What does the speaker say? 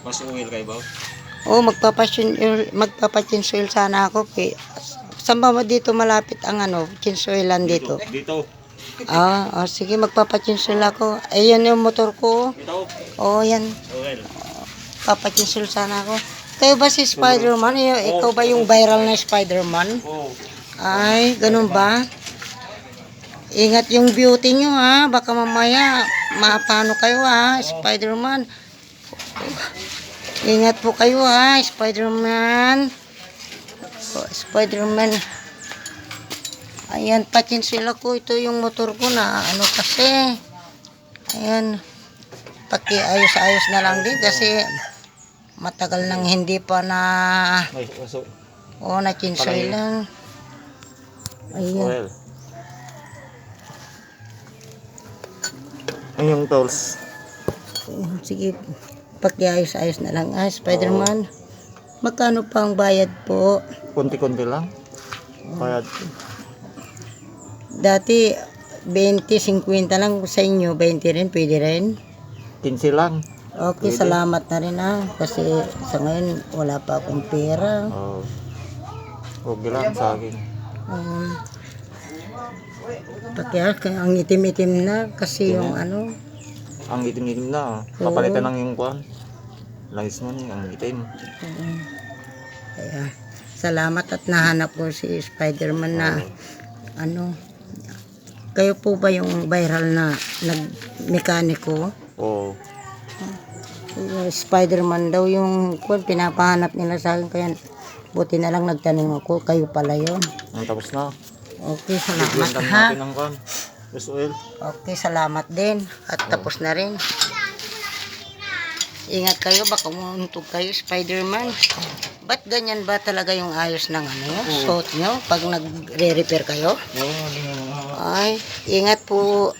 Mas oil kayo ba? Oo, magpapachinsoil sana ako. Saan ba dito malapit ang chinsoilan dito? Dito. Sige, magpapachinsoil ako. Ayan yung motor ko. Dito. Oo, yan. Oil. Papachinsoil sana ako. Kayo ba si Spider-Man? Ikaw ba yung viral na Spider-Man? Oo. Ay, ganun ba? Ingat yung beauty nyo ha. Baka mamaya mapano kayo ha, Spider-Man. Ingat po kayo ha, Spider-Man. Spider-Man. Ayan, patsinsil ako. Ito yung motor ko na kasi. Ayan. Pakiayos-ayos na lang din kasi matagal nang hindi pa na na-chinsoil lang. Ayan. Oil. Ay, yung tools. Sige, pakiayos-ayos na lang. Spider-Man. Magkano pa ang bayad po? Kunti-kunti lang. Kaya Dati 20, 50 lang sa inyo, 20 rin, pwede rin. 15 lang. Okay, Pwede. salamat na rin kasi sa ngayon wala pa akong pera. Oo. Okay lang sa akin. Ang itim-itim na kasi yung Ang itim-itim na. Papalitan lang yung kwan. Langis mo niya, ang itim. Kaya, salamat at nahanap ko si Spider-Man na kayo po ba yung viral na nag-mekaniko? Oo. Spider-Man daw yung pinapahanap nila sa akin kaya buti na lang nagtanong ako, kayo pala yun. Tapos na. Okay, salamat Bigyan ha. natin ng kwan. Yes, oil. Okay, salamat din. At tapos na rin. Ingat kayo, baka umuuntog kayo, Spider-Man. Ba't ganyan ba talaga yung ayos ng suot nyo pag nagre-repair kayo? Oo. Ay, ingat po.